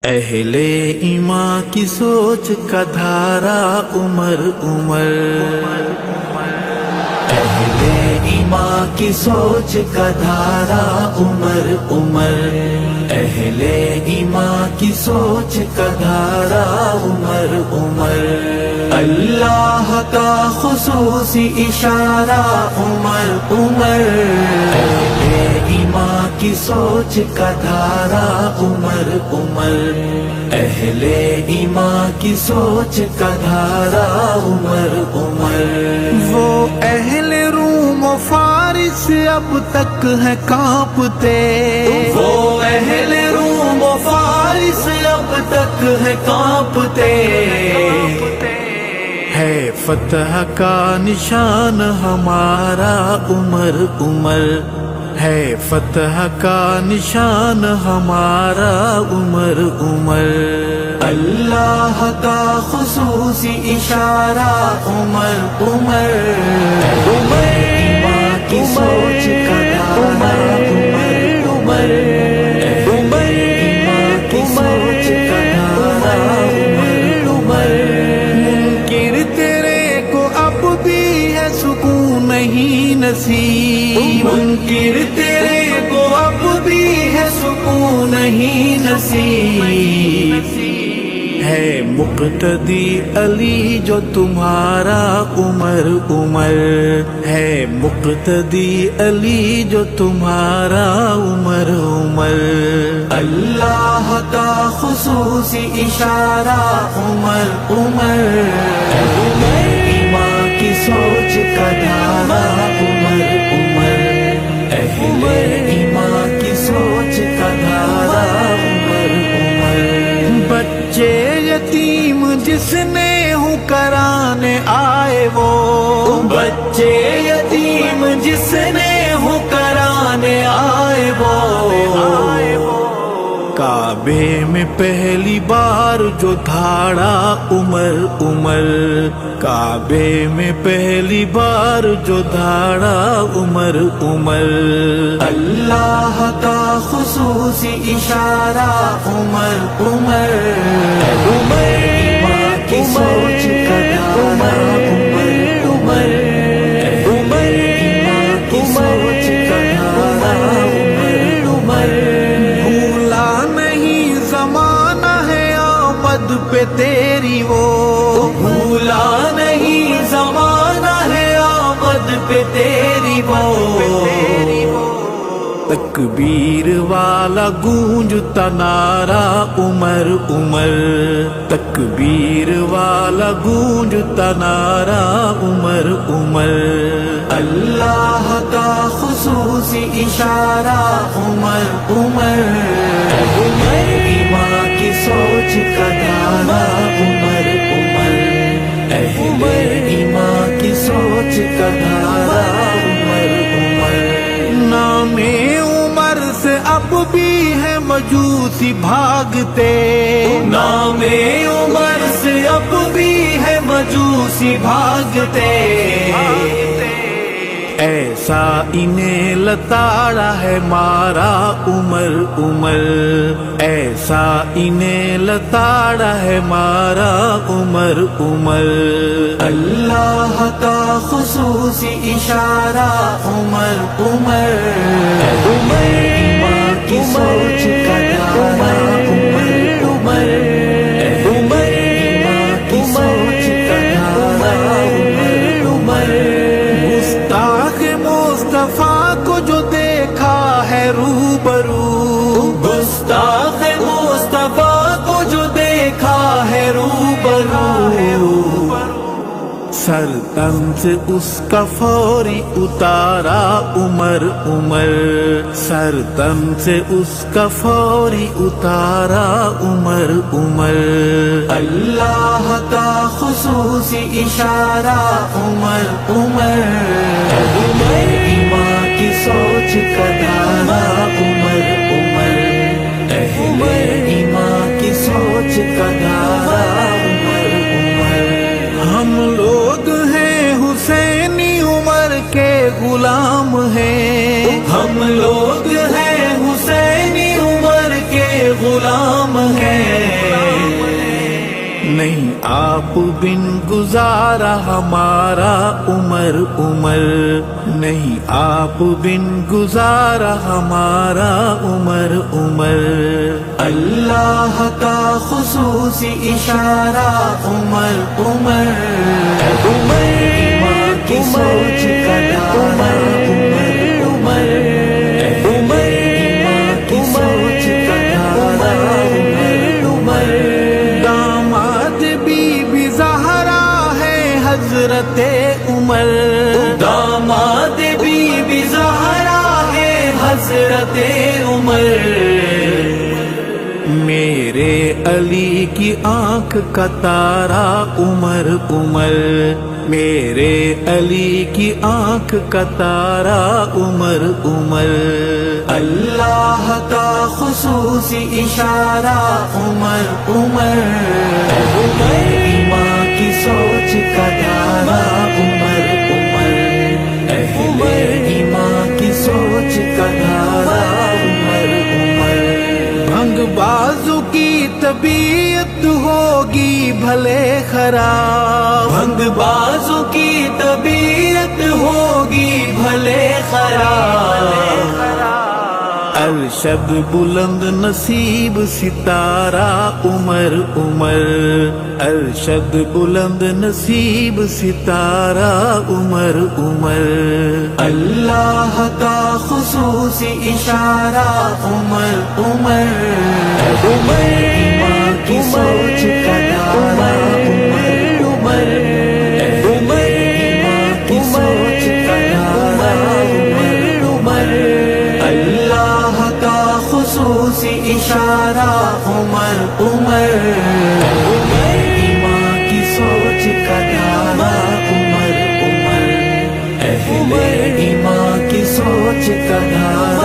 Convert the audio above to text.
اہل ایمان کی سوچ کا دھارا عمر عمر، اہل ایمان کی سوچ کا دھارا عمر عمر، اہل ایمان کی سوچ کا دھارا عمر عمر، اللہ کا خصوصی اشارہ عمر عمر، اہل ایمان کی سوچ کا دھارا عمر عمر، اہل ایمان کی سوچ کا دھارا عمر عمر۔ وہ اہل روم و فارس اب تک ہے کانپتے، وہ اہل روم و فارس اب تک ہے کانپتے، ہے فتح کا نشان ہمارا عمر عمر، ہے فتح کا نشان ہمارا عمر عمر، اللہ کا خصوصی اشارہ عمر عمر، عمر ایمان کی سوچ کا دھارا عمر عمر، عمر ایمان کی سوچ کا دھارا عمر عمر، منکر تیرے کو اب بھی ہے سکون نہیں نصیب، منکر تیرے کو اب بھی ہے سکون نہیں نصیب، ہے مقتدی علی جو تمہارا عمر عمر، ہے مقتدی علی جو تمہارا عمر عمر، اللہ کا خصوصی اشارہ عمر عمر، عمر ایمان کی سوچ کا دھارا عمر عمر، اہل ایمان کی سوچ کا دھارا عمر عمر، بچے یتیم جس نے ہوں کرانے آئے وہ، بچے یتیم جس نے ہوں کرانے آئے وہ، کعبے میں پہلی بار جو دھاڑا عمر عمر، کعبے میں پہلی بار جو دھاڑا عمر عمر، اللہ کا خصوصی اشارہ عمر عمر، عمر ایمان کی سوچ کا دھارا عمر عمر، عمر ایمان کی سوچ کا دھارا عمر عمر، بھولا نہیں زمانہ ہے آمد پہ تیری وہ، بھولا نہیں زمانہ ہے آمد پہ تیری وہ، تکبیر والا گونجتا نعرہ عمر عمر، تکبیر والا گونجتا نعرہ عمر عمر، اللہ کا خصوصی اشارہ عمر عمر، عمر ایمان کی سوچ کا دھارا عمر عمر، اہل ایمان کی سوچ کا دھارا عمر عمر، نام عمر سے اب بھی ہے مجوسی بھاگتے، نام عمر سے اب بھی ہے مجوسی بھاگتے، ایسا انہیں لتاڑا ہے مارا عمر عمر، ایسا انہیں لتاڑا ہے مارا عمر عمر، اللہ کا خصوصی اشارہ عمر عمر، عمر ایمان کی سوچ کا دھارا عمر عمر، عمر ایمان کی سوچ کا دھارا عمر عمر، گستاخ مصطفیٰ کو جو دیکھا ہے روبرو، گستاخ مصطفیٰ کو جو دیکھا ہے روبرو، سر تن سے اس کا فوری اتارا عمر عمر، سر تن سے اس کا فوری اتارا عمر عمر، اللہ کا خصوصی اشارہ عمر عمر، عمر ایمان کی سوچ کا دھارا عمر عمر، اہل ایمان کی سوچ کا دھارا عمر عمر، ہم لوگ ہیں حسینی عمر کے غلام ہیں، ہم لوگ ہیں حسینی عمر کے غلام ہیں، نہیں آپ بن گزارا ہمارا عمر عمر، نہیں آپ بن گزارا ہمارا عمر عمر، اللہ کا خصوصی اشارہ عمر عمر، عمر ایمان کی سوچ کا دارا عمر عمر، عمر ایمان کی سوچ کا دارا عمر عمر، داماد بی بی زہرا ہے حضرت عمر، داماد بی بی زہرا ہے حضرت عمر، میرے علی کی آنکھ کا تارا عمر عمر، میرے علی کی آنکھ کا تارا عمر عمر، اللہ کا خصوصی اشارہ عمر عمر، عمر ایمان کی سوچ کا دارا عمر عمر، عمر ایمان کی سوچ کا دارا عمر عمر، بھنگ بازو کی طبیعت ہوگی بھلے خراب، بھنگ بازو کی طبیعت ہوگی بھلے خراب، ارشد بلند نصیب ستارہ عمر عمر، ارشد بلند نصیب ستارہ عمر عمر، اللہ کا خصوصی اشارہ عمر عمر، عمر ایمان کی سوچ کا دارا عمر عمر، عمر ایمان کی سوچ کا دارا عمر عمر، اللہ کا خصوصی اشارہ عمر عمر، عمر ایمان کی سوچ کا دارا عمر عمر، اہل ایمان کی سوچ کا دارا